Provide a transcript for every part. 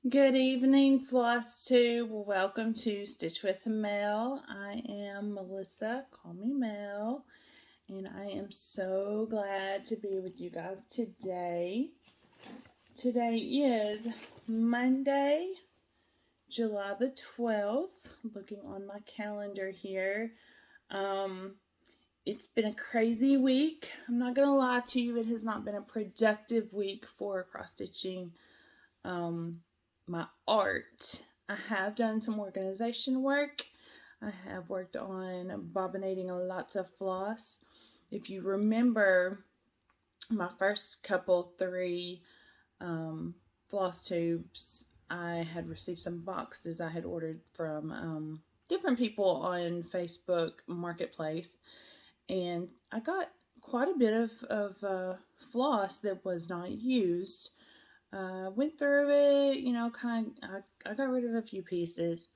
Good evening, Flosstube. Welcome to Stitch with Mel. I am Melissa. Call me Mel. And I am so glad to be with you guys today. Today is Monday, July the 12th. Looking on my calendar here. It's been a crazy week. I'm not going to lie to you. It has not been a productive week for cross stitching. My art. I have done some organization work. I have worked on bobbinating lots of floss. If you remember my first couple three floss tubes, I had received some boxes I had ordered from different people on Facebook Marketplace, and I got quite a bit of floss that was not used. Went through it, I got rid of a few pieces.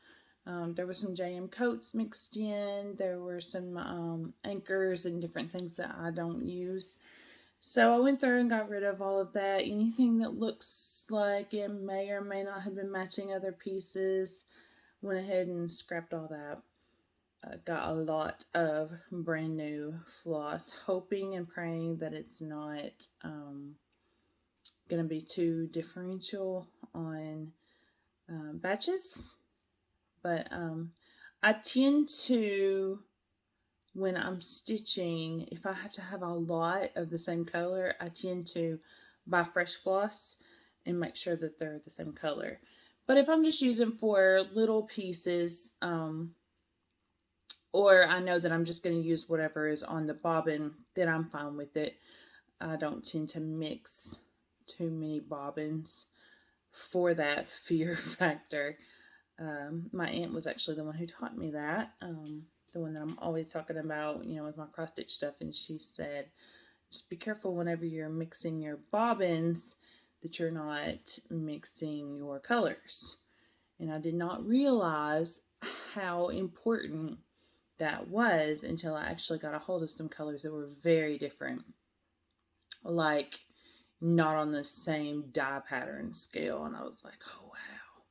There was some JM coats mixed in. There were some anchors and different things that I don't use. So I went through and got rid of all of that. Anything that looks like it may or may not have been matching other pieces, went ahead and scrapped all that. Got a lot of brand new floss, hoping and praying that it's not going to be too differential on batches. But I tend to, when I'm stitching, if I have to have a lot of the same color, I tend to buy fresh floss and make sure that they're the same color. But if I'm just using for little pieces, or I know that I'm just going to use whatever is on the bobbin, then I'm fine with it. I don't tend to mix too many bobbins for that fear factor. My aunt was actually the one who taught me that. The one that I'm always talking about, with my cross stitch stuff. And she said, just be careful whenever you're mixing your bobbins that you're not mixing your colors. And I did not realize how important that was until I actually got a hold of some colors that were very different. Like, not on the same dye pattern scale. And I was like, oh, wow.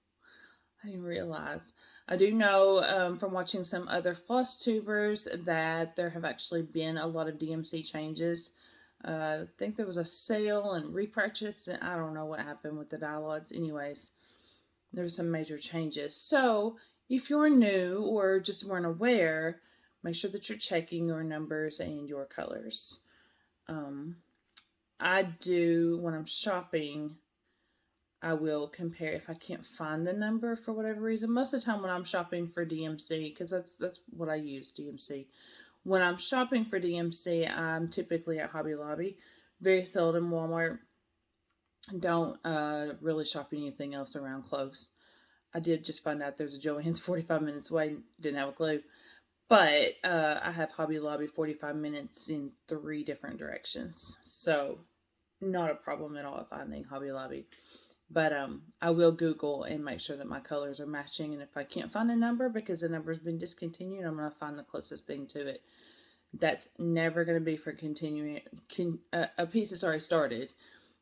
I didn't realize. I do know from watching some other floss tubers that there have actually been a lot of DMC changes. I think there was a sale and repurchase, and I don't know what happened with the dye lots. Anyways, there were some major changes. So if you're new or just weren't aware, make sure that you're checking your numbers and your colors. I do, when I'm shopping, I will compare if I can't find the number for whatever reason. Most of the time when I'm shopping for DMC, because that's what I use, DMC. When I'm shopping for DMC, I'm typically at Hobby Lobby. Very seldom Walmart. Don't really shop anything else around close. I did just find out there's a Joann's 45 minutes away. Didn't have a clue. But I have Hobby Lobby 45 minutes in 3 different directions. So not a problem at all finding Hobby Lobby. But I will Google and make sure that my colors are matching. And if I can't find a number because the number's been discontinued, I'm going to find the closest thing to it. That's never going to be for continuing a piece that's already started.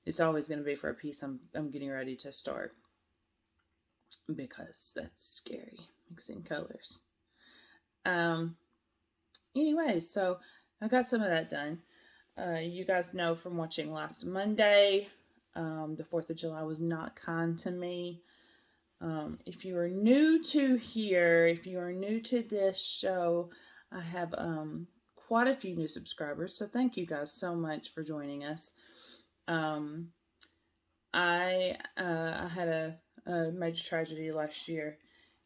It's always going to be for a piece I'm getting ready to start, because that's scary, mixing colors. Anyway, so I got some of that done. You guys know from watching last Monday, the 4th of July was not kind to me. If you are new to here, if you are new to this show, I have quite a few new subscribers, so thank you guys so much for joining us. I had a major tragedy last year,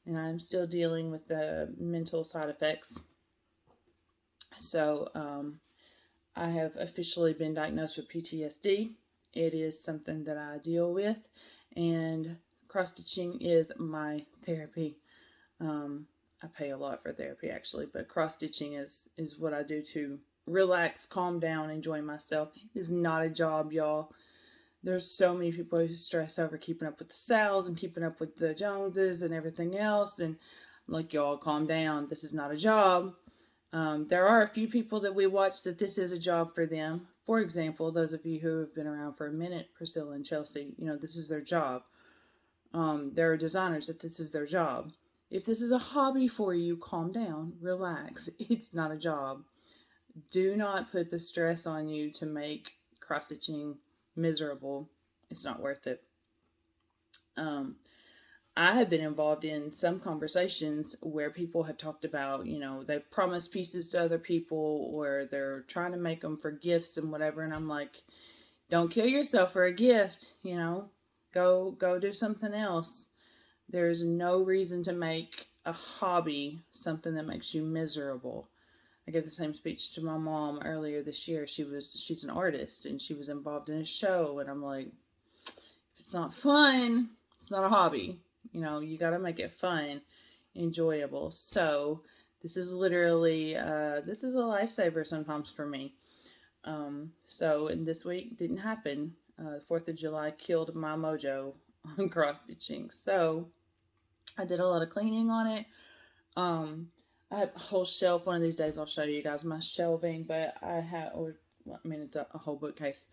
and I'm still dealing with the mental side effects. So I have officially been diagnosed with PTSD. It is something that I deal with, and cross stitching is my therapy. I pay a lot for therapy actually, but cross stitching is what I do to relax, calm down, enjoy myself. It is not a job, y'all. There's so many people who stress over keeping up with the SALs and keeping up with the Joneses and everything else, and I'm like, y'all, calm down. This is not a job. There are a few people that we watch that this is a job for them. For example, those of you who have been around for a minute, Priscilla and Chelsea, this is their job. There are designers that this is their job. If this is a hobby for you, calm down, relax. It's not a job. Do not put the stress on you to make cross stitching miserable. It's not worth it. Um, I have been involved in some conversations where people have talked about, they've promised pieces to other people or they're trying to make them for gifts and whatever. And I'm like, don't kill yourself for a gift, go do something else. There's no reason to make a hobby something that makes you miserable. I gave the same speech to my mom earlier this year. She's an artist and she was involved in a show. And I'm like, if it's not fun, it's not a hobby. You got to make it fun, enjoyable. So this is literally, this is a lifesaver sometimes for me. And this week didn't happen. 4th of July killed my mojo on cross stitching. So I did a lot of cleaning on it. I have a whole shelf. One of these days I'll show you guys my shelving, but it's a whole bookcase.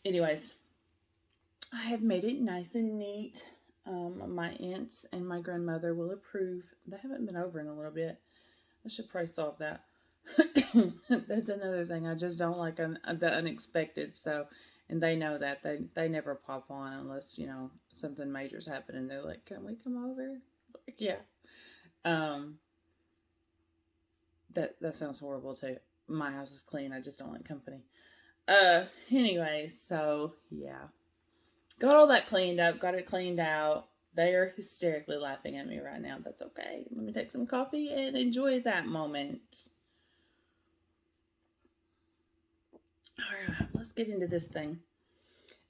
Anyways, I have made it nice and neat. My aunts and my grandmother will approve. They haven't been over in a little bit. I should probably solve that. That's another thing. I just don't like the unexpected. So, and they know that. They never pop on unless, something major's happening. They're like, can we come over? Like, yeah. That sounds horrible too. My house is clean. I just don't like company. Anyway, so yeah. Got all that cleaned up, got it cleaned out. They are hysterically laughing at me right now. That's okay. Let me take some coffee and enjoy that moment. All right, let's get into this thing.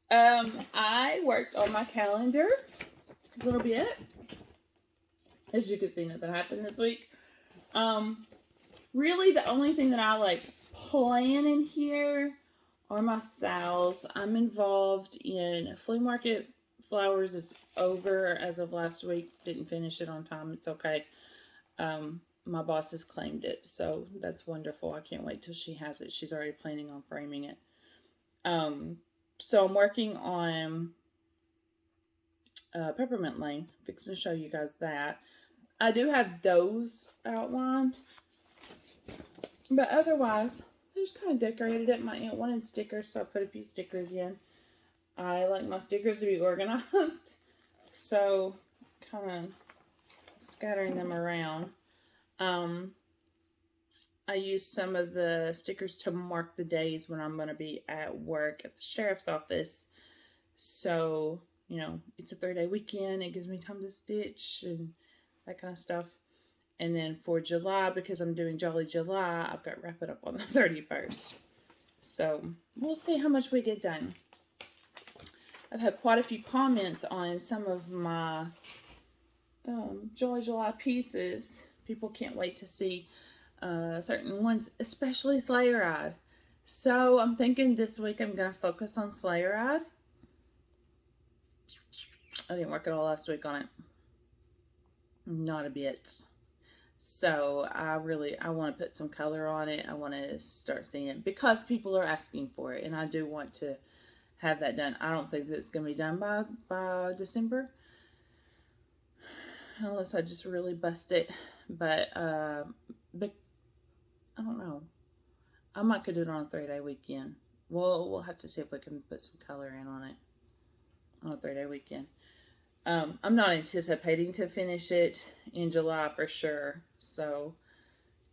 I worked on my calendar a little bit. As you can see, nothing happened this week. Really, the only thing that I plan in here are my SALs. I'm involved in Flea Market Flowers. Is over as of last week. Didn't finish it on time. It's okay. My boss has claimed it, so that's wonderful. I can't wait till she has it. She's already planning on framing it. So I'm working on Peppermint Lane. Fixing to show you guys that. I do have those outlined, but otherwise, I just kind of decorated it. My aunt wanted stickers, so I put a few stickers in. I like my stickers to be organized, so kind of scattering them around. I use some of the stickers to mark the days when I'm going to be at work at the sheriff's office. So, it's a 3-day weekend. It gives me time to stitch and that kind of stuff. And then for July, because I'm doing Jolly July, I've got Wrap It Up on the 31st. So we'll see how much we get done. I've had quite a few comments on some of my Jolly July pieces. People can't wait to see certain ones, especially Sleigh Ride. So I'm thinking this week I'm going to focus on Sleigh Ride. I didn't work at all last week on it. Not a bit. So I want to put some color on it. I want to start seeing it because people are asking for it, and I do want to have that done. I don't think that it's going to be done by December, unless I just really bust it. But I don't know. I might could do it on a 3-day weekend. We'll have to see if we can put some color in on it on a 3-day weekend. I'm not anticipating to finish it in July for sure. So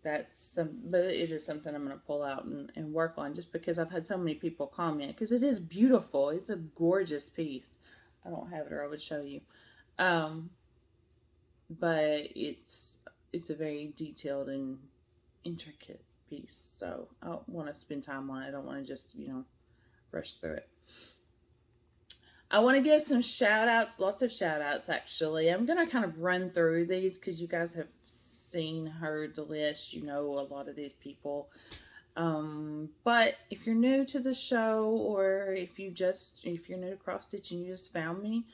but it is something I'm going to pull out and work on just because I've had so many people comment because it is beautiful. It's a gorgeous piece. I don't have it or I would show you. But it's a very detailed and intricate piece. So I want to spend time on it. I don't want to just, rush through it. I want to give some shout outs, lots of shout outs actually. I'm going to kind of run through these because you guys have heard the list, a lot of these people. But if you're new to the show or if you're new to cross stitching, you just found me.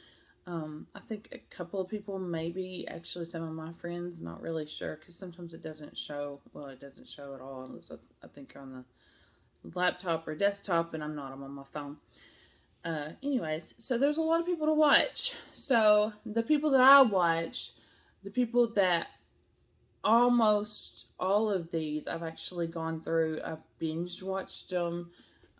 I think a couple of people, maybe actually some of my friends, not really sure because sometimes it doesn't show. Well, it doesn't show at all unless I think you're on the laptop or desktop, and I'm not. I'm on my phone. Anyways, so there's a lot of people to watch. So the people that I watch, the people that almost all of these I've actually gone through. I've binged watched them.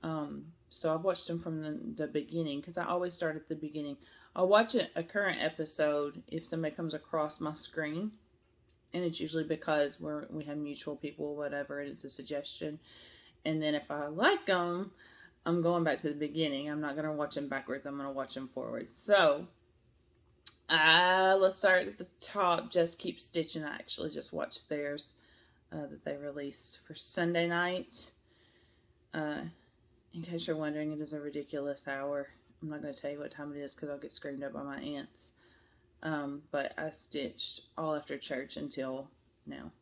So I've watched them from the beginning because I always start at the beginning. I'll watch a current episode if somebody comes across my screen, and it's usually because we have mutual people, whatever, and it's a suggestion. And then if I like them, I'm going back to the beginning. I'm not going to watch them backwards. I'm going to watch them forwards. So let's start at the top. Just Keep Stitching. I actually just watched theirs that they released for Sunday night. In case you're wondering, it is a ridiculous hour. I'm not going to tell you what time it is because I'll get screamed at by my aunts. But I stitched all after church until now.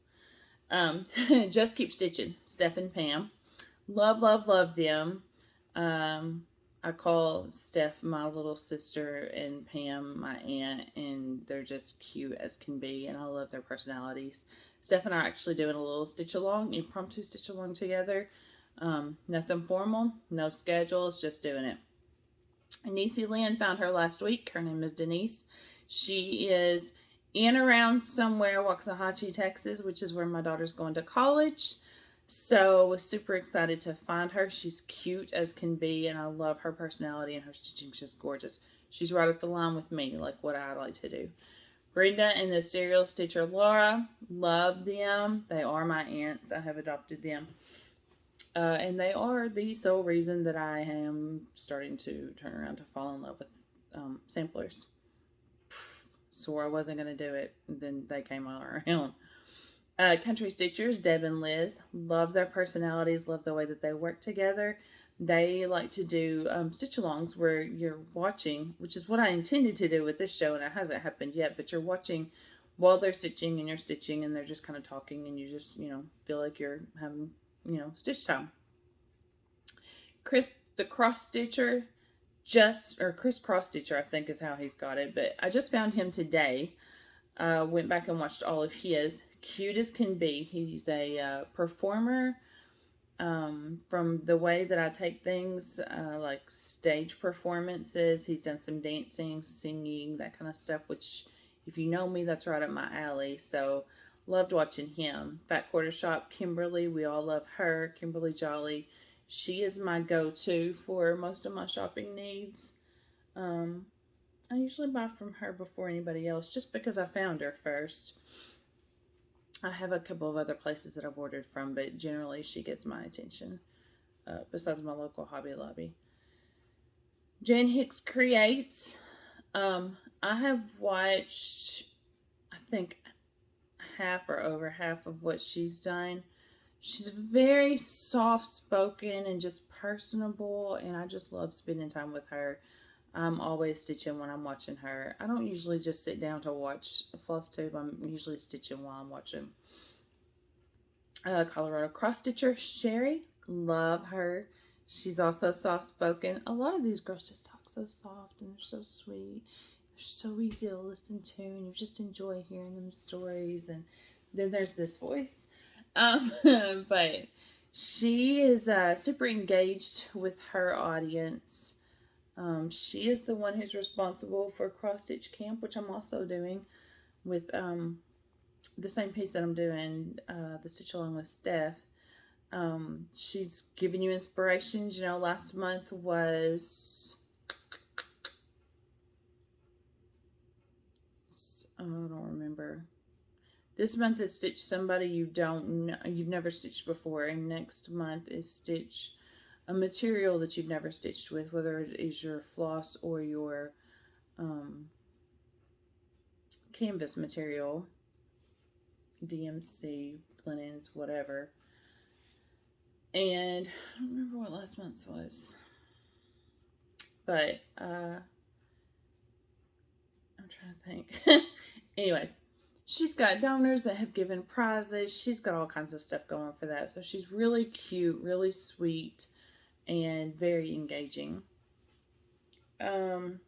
Just Keep Stitching. Steph and Pam. Love, love, love them. I call Steph my little sister and Pam my aunt, and they're just cute as can be, and I love their personalities. Steph and I are actually doing a little stitch along, impromptu stitch along together. Nothing formal, no schedules, just doing it. Niecy Lynn found her last week. Her name is Denise. She is in around somewhere, Waxahachie, Texas, which is where my daughter's going to college. So was super excited to find her. She's cute as can be, and I love her personality, and her stitching's just gorgeous. She's right up the line with me, like what I like to do. Brenda and the serial stitcher Laura, love them. They are my aunts. I have adopted them. And they are the sole reason that I am starting to turn around to fall in love with samplers. Swore I wasn't going to do it, and then they came all around. Country Stitchers, Deb and Liz, love their personalities, love the way that they work together. They like to do stitch-alongs where you're watching, which is what I intended to do with this show, and it hasn't happened yet, but you're watching while they're stitching, and you're stitching, and they're just kind of talking, and you just, feel like you're having, stitch time. Chris, the cross stitcher, Chris Cross Stitcher, I think is how he's got it, but I just found him today. Went back and watched all of his. Cute as can be. He's a performer. From the way that I take things, like stage performances, he's done some dancing, singing, that kind of stuff, which, if you know me, that's right up my alley. So, loved watching him. Fat Quarter Shop, Kimberly, we all love her. Kimberly Jolly. She is my go-to for most of my shopping needs. I usually buy from her before anybody else, just because I found her first. I have a couple of other places that I've ordered from, but generally she gets my attention, besides my local Hobby Lobby. Jan Hicks Creates. I have watched, I think, half or over half of what she's done. She's very soft-spoken and just personable, and I just love spending time with her. I'm always stitching when I'm watching her. I don't usually just sit down to watch Flosstube. I'm usually stitching while I'm watching. Colorado Cross Stitcher, Sherry. Love her. She's also soft-spoken. A lot of these girls just talk so soft, and they're so sweet. They're so easy to listen to, and you just enjoy hearing them stories. And then there's this voice. But she is super engaged with her audience. She is the one who's responsible for Cross Stitch Camp, which I'm also doing with the same piece that I'm doing, the stitch along with Steph. She's giving you inspirations. Last month was, I don't remember. This month is Stitch Somebody you've never stitched before, and next month is Stitch a material that you've never stitched with, whether it is your floss or your canvas material, DMC, linens, whatever. And I don't remember what last month's was, but I'm trying to think. Anyways, she's got donors that have given prizes. She's got all kinds of stuff going for that. So she's really cute, really sweet, and very engaging. Then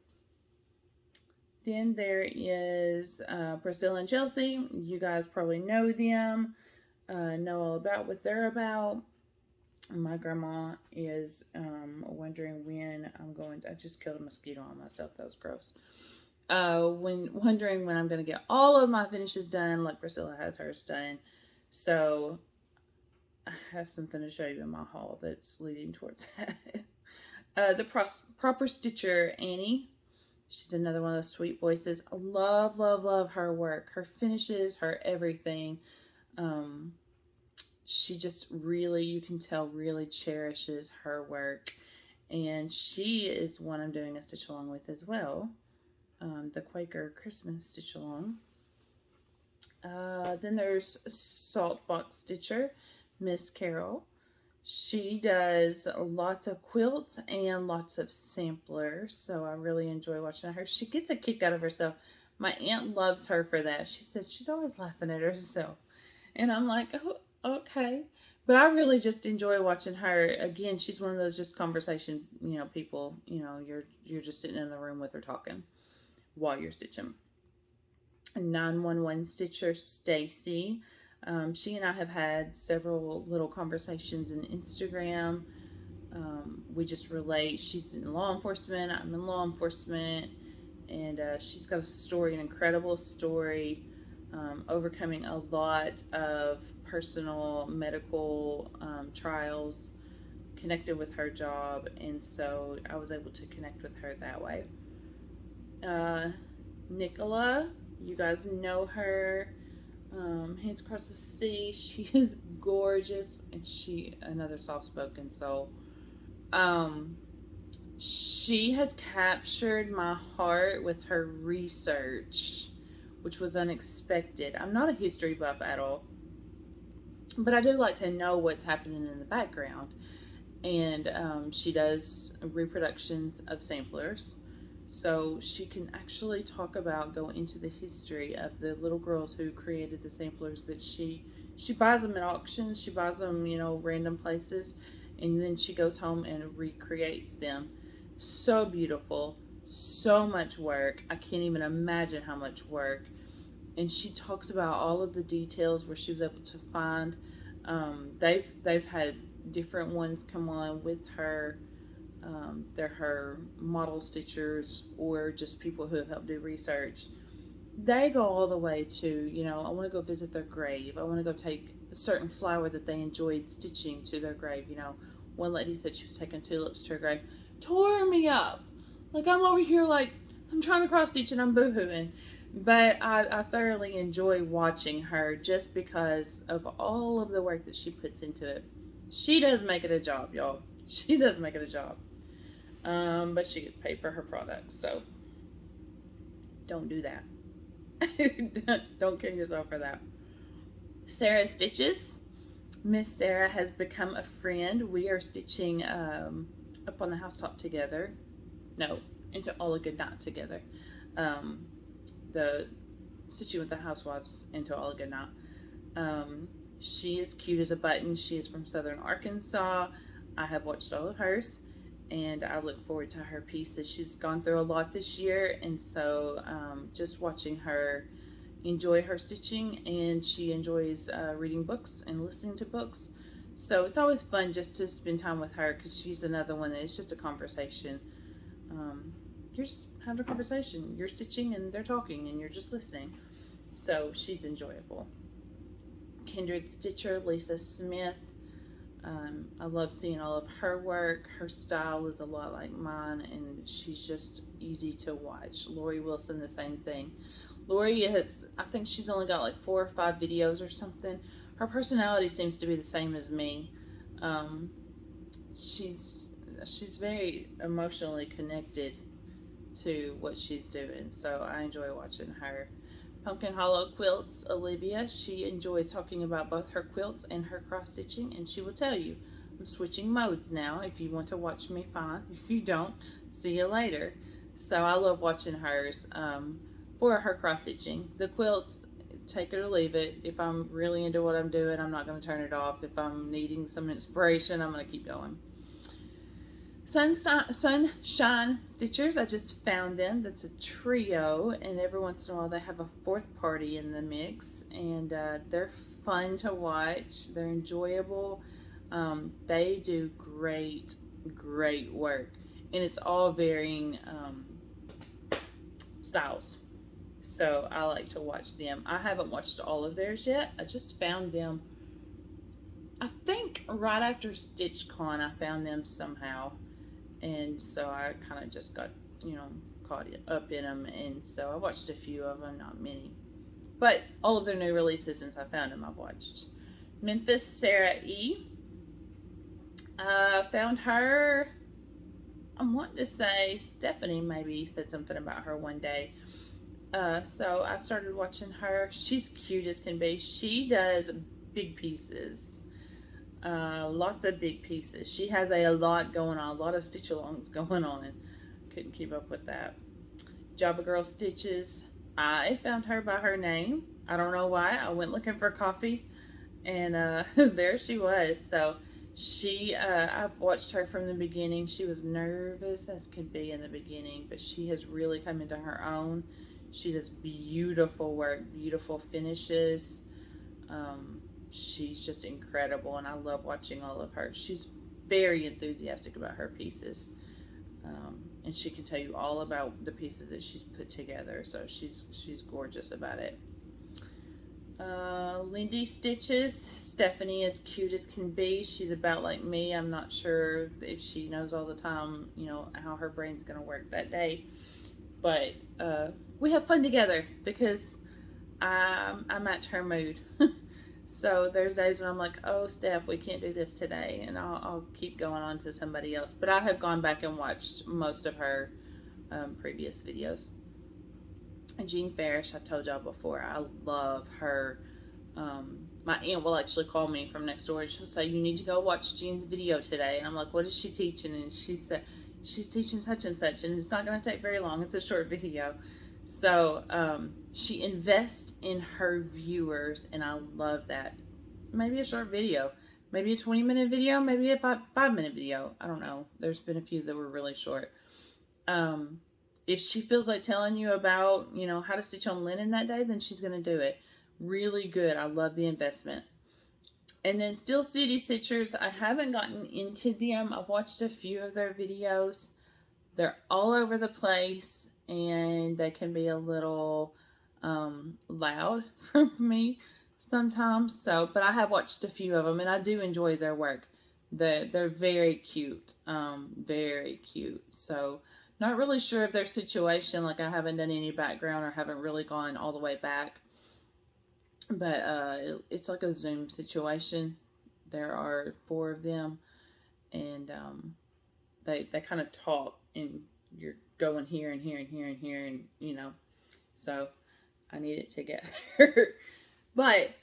there is Priscilla and Chelsea. You guys probably know them, know all about what they're about. My grandma is wondering when I'm going to, I just killed a mosquito on myself. That was gross. When wondering when I'm going to get all of my finishes done, like Priscilla has hers done. So I have something to show you in my haul that's leading towards that. The proper stitcher Annie. She's another one of those sweet voices. I love, love, love her work, her finishes, her everything. Um, she just really, you can tell, really cherishes her work. And she is one I'm doing a stitch along with as well. The Quaker Christmas stitch along. Then there's Saltbox Stitcher, Miss Carol. She does lots of quilts and lots of samplers, so I really enjoy watching her. She gets a kick out of herself. My aunt loves her for that. She said she's always laughing at herself. And I'm like, oh, okay. But I really just enjoy watching her. Again, she's one of those just conversation, people, you're just sitting in the room with her talking while you're stitching. 911 Stitcher Stacy. She and I have had several little conversations in Instagram. We just relate. She's in law enforcement. I'm in law enforcement. And she's got a story, an incredible story, overcoming a lot of personal medical trials connected with her job. And so I was able to connect with her that way. Nicola, you guys know her. Hands Across the Sea. She is gorgeous, and another soft-spoken soul. She has captured my heart with her research, which was unexpected. I'm not a history buff at all, but I do like to know what's happening in the background. And she does reproductions of samplers. So she can actually go into the history of the little girls who created the samplers that she buys them at auctions. She buys them, random places, and then she goes home and recreates them. So beautiful, so much work. I can't even imagine how much work. And she talks about all of the details where she was able to find. They've had different ones come on with her. They're her model stitchers or just people who have helped do research. They go all the way to, I want to go visit their grave. I want to go take a certain flower that they enjoyed stitching to their grave. One lady said she was taking tulips to her grave. Tore me up. Like, I'm over here like, I'm trying to cross stitch and I'm boohooing. But I thoroughly enjoy watching her just because of all of the work that she puts into it. She does make it a job, y'all. She does make it a job. But she gets paid for her products, so don't do that. Don't kill yourself for that. Sarah Stitches. Miss Sarah has become a friend. We are stitching up on the housetop together. No, into All a Good Night together. The stitching with the housewives into All a Good Night. She is cute as a button. She is from Southern Arkansas. I have watched all of hers, and I look forward to her pieces. She's gone through a lot this year, and so just watching her enjoy her stitching, and she enjoys reading books and listening to books. So it's always fun just to spend time with her because she's another one that it's just a conversation. You're just having a conversation. You're stitching and they're talking and you're just listening. So she's enjoyable. Kindred Stitcher, Lisa Smith. I love seeing all of her work. Her style is a lot like mine, and she's just easy to watch. Lori Wilson, the same thing. Lori has, I think she's only got like 4 or 5 videos or something. Her personality seems to be the same as me. She's very emotionally connected to what she's doing, so I enjoy watching her. Pumpkin Hollow Quilts, Olivia, she enjoys talking about both her quilts and her cross stitching, and she will tell you. I'm switching modes now. If you want to watch me, fine. If you don't, see you later. So I love watching hers for her cross stitching. The quilts, take it or leave it. If I'm really into what I'm doing, I'm not going to turn it off. If I'm needing some inspiration, I'm going to keep going. Sunshine Stitchers, I just found them. That's a trio, and every once in a while they have a 4th party in the mix, and they're fun to watch. They're enjoyable. They do great, great work, and it's all varying styles. So I like to watch them. I haven't watched all of theirs yet. I just found them, I think, right after StitchCon. I found them somehow, and so I kind of just got, caught up in them. And so I watched a few of them, not many, but all of their new releases since I found them, I've watched. Memphis Sarah E. Found her. I'm wanting to say Stephanie maybe said something about her one day. So I started watching her. She's cute as can be. She does big pieces. Lots of big pieces. She has a lot going on. A lot of stitch alongs going on. Couldn't keep up with that. Java Girl Stitches. I found her by her name. I don't know why. I went looking for coffee, and there she was. So I've watched her from the beginning. She was nervous as could be in the beginning, but she has really come into her own. She does beautiful work, beautiful finishes. She's just incredible, and I love watching all of her. She's very enthusiastic about her pieces, and she can tell you all about the pieces that she's put together. So she's gorgeous about it. Lindy Stitches. Stephanie is cute as can be. She's about like me. I'm not sure if she knows all the time, how her brain's gonna work that day. But we have fun together because I match her mood. So there's days when I'm like, oh, Steph, we can't do this today. And I'll keep going on to somebody else. But I have gone back and watched most of her previous videos. And Jean Farish, I told y'all before, I love her. My aunt will actually call me from next door and she'll say, you need to go watch Jean's video today. And I'm like, what is she teaching? And she said, she's teaching such and such, and it's not going to take very long. It's a short video. So she invests in her viewers, and I love that. Maybe a short video, maybe a 20-minute video, maybe a 5-minute video. I don't know. There's been a few that were really short. If she feels like telling you about, how to stitch on linen that day, then she's going to do it. Really good. I love the investment. And then Steel City Stitchers, I haven't gotten into them. I've watched a few of their videos. They're all over the place, and they can be a little loud for me sometimes. But I have watched a few of them, and I do enjoy their work. They're very cute, very cute. So not really sure of their situation. Like, I haven't done any background or haven't really gone all the way back. But it's like a Zoom situation. There are 4 of them, and they kind of talk, and you're going here and here and here and here, and so I need it together. But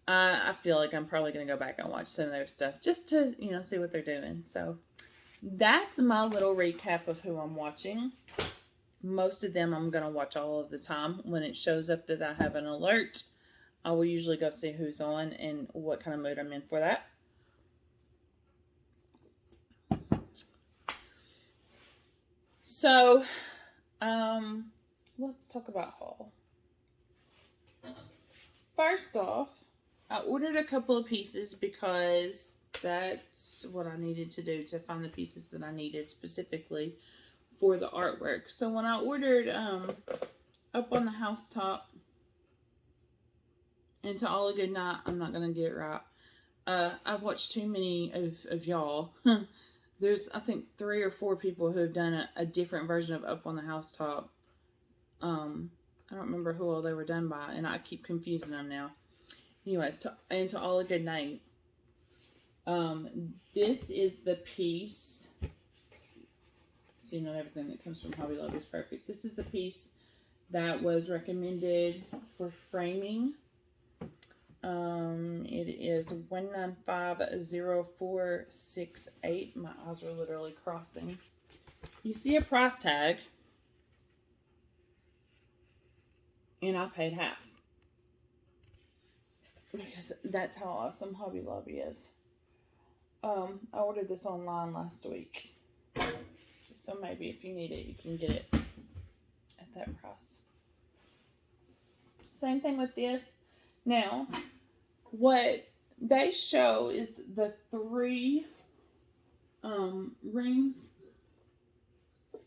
I feel like I'm probably going to go back and watch some of their stuff just to see what they're doing. So that's my little recap of who I'm watching. Most of them I'm going to watch all of the time. When it shows up that I have an alert, I will usually go see who's on and what kind of mood I'm in for that. So, let's talk about haul. First off, I ordered a couple of pieces because that's what I needed to do to find the pieces that I needed specifically for the artwork. So when I ordered Up on the Housetop and To All a Good Night, I'm not going to get it right. I've watched too many of y'all. There's, I think, 3 or 4 people who have done a different version of Up on the Housetop. I don't remember who all they were done by, and I keep confusing them now. Anyways, To All a Good Night. This is the piece. See, not everything that comes from Hobby Lobby is perfect. This is the piece that was recommended for framing. It is 1950468. My eyes are literally crossing. You see a price tag, and I paid half because that's how awesome Hobby Lobby is. I ordered this online last week, so maybe if you need it, you can get it at that price. Same thing with this. Now, what they show is the 3 rings,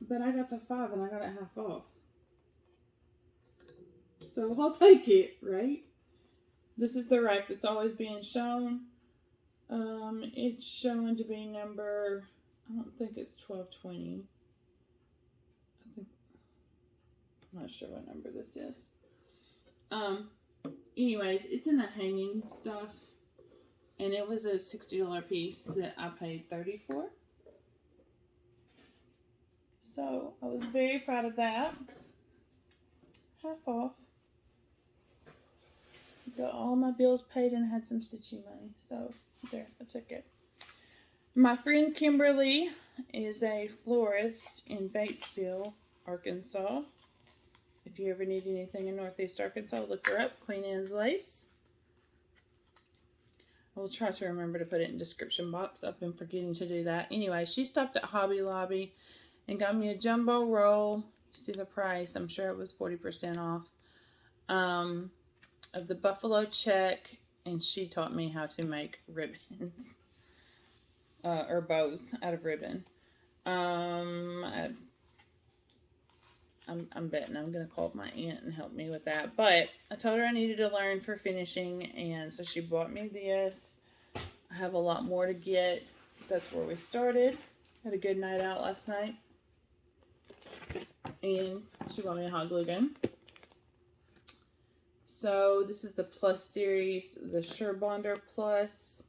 but I got the 5 and I got it half off. So I'll take it, right? This is the rack that's always being shown. It's showing to be number, I don't think it's 1220. I'm not sure what number this is. Anyways, it's in the hanging stuff. And it was a $60 piece that I paid $30 for. So I was very proud of that. Half off. Got all my bills paid and had some stitching money. So there, I took it. My friend Kimberly is a florist in Batesville, Arkansas. If you ever need anything in Northeast Arkansas, look her up. Queen Anne's Lace. I will try to remember to put it in the description box. I've been forgetting to do that. Anyway, she stopped at Hobby Lobby and got me a jumbo roll. You see the price. I'm sure it was 40% off. Of the buffalo check. And she taught me how to make ribbons. Or bows out of ribbon. I'm betting I'm going to call up my aunt and help me with that. But I told her I needed to learn for finishing. And so she bought me this. I have a lot more to get. That's where we started. Had a good night out last night. And she bought me a hot glue gun. So this is the Plus series. The Sure Bonder Plus.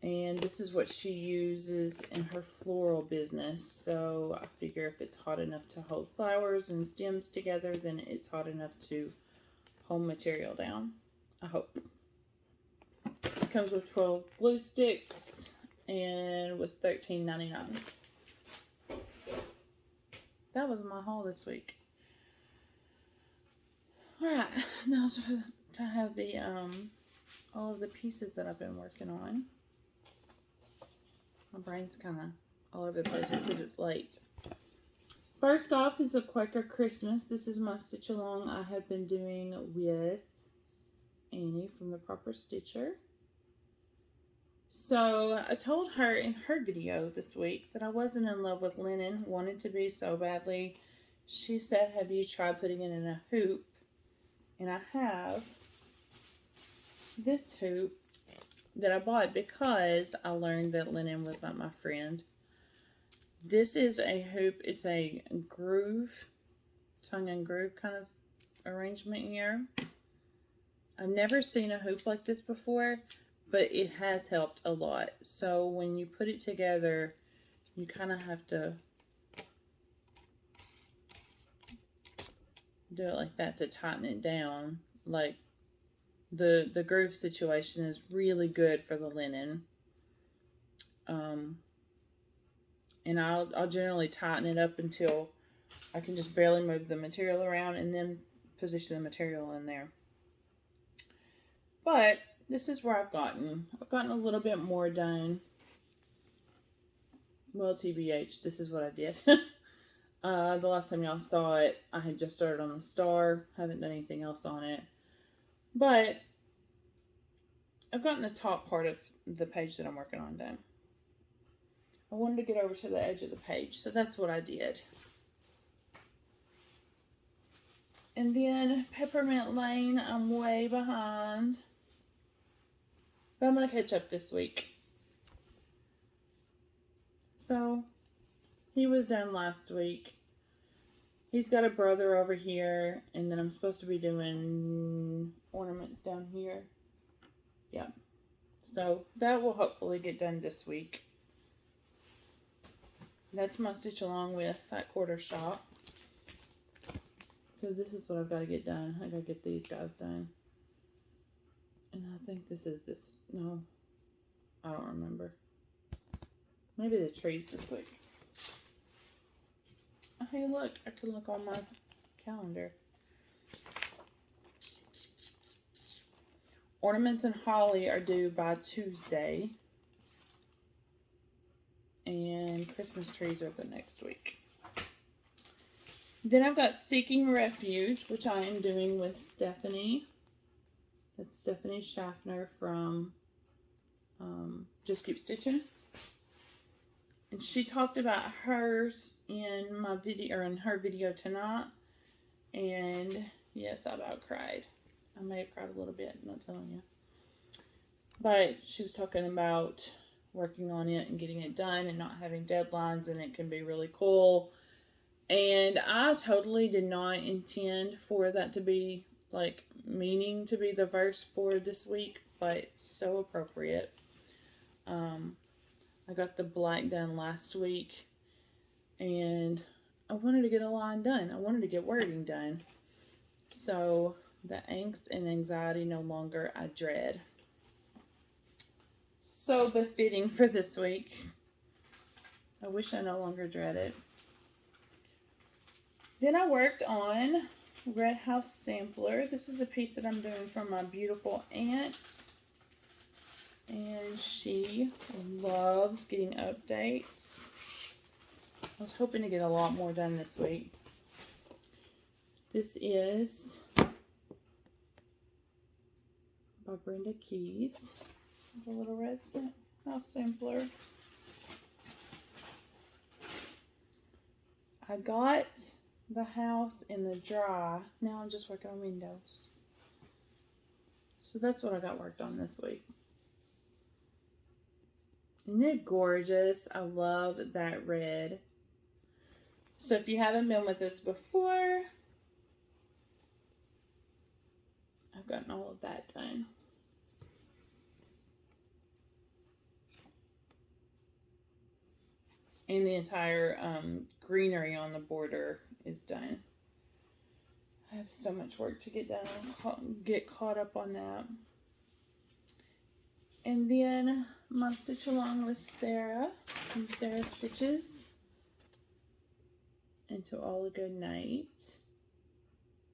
And this is what she uses in her floral business. So I figure if it's hot enough to hold flowers and stems together, then it's hot enough to hold material down. I hope. It comes with 12 glue sticks and was $13.99. That was my haul this week. Alright, now to have the all of the pieces that I've been working on. My brain's kind of all over the place because it's late. First off is a Quaker Christmas. This is my stitch along I have been doing with Annie from the Proper Stitcher. So I told her in her video this week that I wasn't in love with linen, wanted to be so badly. She said, have you tried putting it in a hoop? And I have this hoop that I bought because I learned that linen was not my friend. This is a hoop. It's a groove, tongue and groove kind of arrangement here. I've never seen a hoop like this before, but it has helped a lot. So when you put it together, you kind of have to do it like that to tighten it down. Like the groove situation is really good for the linen. And I'll generally tighten it up until I can just barely move the material around and then position the material in there. But this is where I've gotten a little bit more done. Well, TBH, this is what I did. The last time y'all saw it, I had just started on the star. Haven't done anything else on it. But I've gotten the top part of the page that I'm working on done. I wanted to get over to the edge of the page, so that's what I did. And then Peppermint Lane, I'm way behind. But I'm going to catch up this week. So, he was done last week. He's got a brother over here, and then I'm supposed to be doing ornaments down here. Yeah. So, that will hopefully get done this week. That's my stitch along with Fat Quarter Shop. So this is what I've got to get done. I got to get these guys done. And I think this is this. No, I don't remember. Maybe the trees this week. Oh, hey, look. I can look on my calendar. Ornaments and holly are due by Tuesday. And Christmas trees are the next week. Then I've got Seeking Refuge, which I am doing with Stephanie. That's Stephanie Schaffner from Just Keep Stitching. And she talked about hers in my video, or in her video tonight. And yes, I about cried. I may have cried a little bit, I'm not telling you. But she was talking about working on it and getting it done and not having deadlines, and it can be really cool. And I totally did not intend for that to be, like, meaning to be the verse for this week, but so appropriate. I got the black done last week, and I wanted to get a line done. I wanted to get wording done. So the angst and anxiety no longer I dread. So befitting for this week. I wish I no longer dread it. Then I worked on Red House Sampler. This is the piece that I'm doing for my beautiful aunt. And she loves getting updates. I was hoping to get a lot more done this week. This is by Brenda Keys. The little red house sampler. I got the house in the dry. Now I'm just working on windows. So that's what I got worked on this week. Isn't it gorgeous? I love that red. So if you haven't been with us before, I've gotten all of that done. And the entire greenery on the border is done. I have so much work to get done. I'll get caught up on that. And then my stitch along with Sarah from Sarah Stitches. And To All a Good Night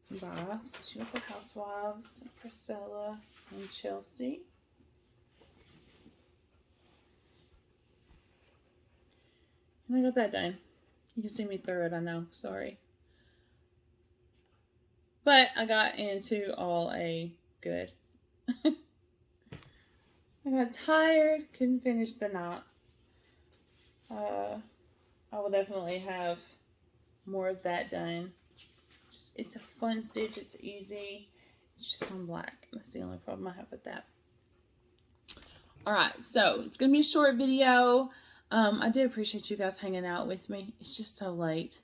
by Stitching Up with Housewives, Priscilla and Chelsea. And I got that done. You can see me through it, I know, sorry. But I got into All a Good. I got tired, couldn't finish the knot. I will definitely have more of that done. It's a fun stitch, it's easy. It's just on black. That's the only problem I have with that. Alright, so it's going to be a short video. I do appreciate you guys hanging out with me. It's just so late,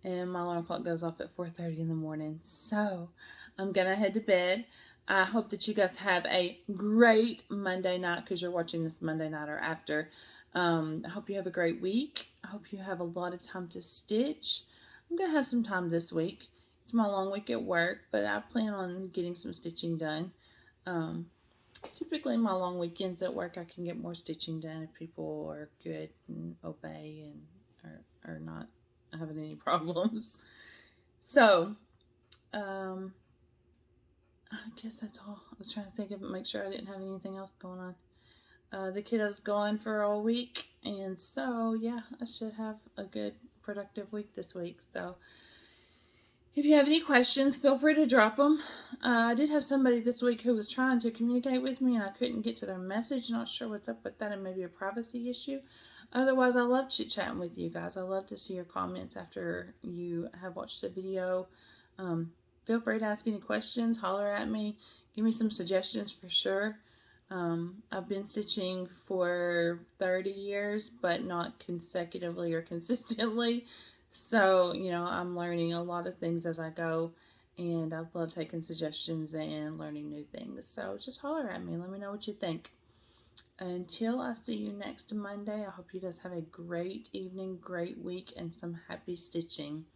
and my alarm clock goes off at 4:30 in the morning. So I'm going to head to bed. I hope that you guys have a great Monday night, because you're watching this Monday night or after. I hope you have a great week. I hope you have a lot of time to stitch. I'm going to have some time this week. It's my long week at work, but I plan on getting some stitching done. Typically, my long weekends at work, I can get more stitching done if people are good and obey and are not having any problems. So, I guess that's all. I was trying to think of it, make sure I didn't have anything else going on. The kiddo's gone for all week, and so, yeah, I should have a good, productive week this week. So, if you have any questions, feel free to drop them. I did have somebody this week who was trying to communicate with me, and I couldn't get to their message. Not sure what's up with that, and maybe a privacy issue. Otherwise, I love chit-chatting with you guys. I love to see your comments after you have watched the video. Feel free to ask any questions, holler at me, give me some suggestions for sure. I've been stitching for 30 years, but not consecutively or consistently. So, you know, I'm learning a lot of things as I go, and I love taking suggestions and learning new things. So just holler at me. Let me know what you think. Until I see you next Monday, I hope you guys have a great evening, great week, and some happy stitching.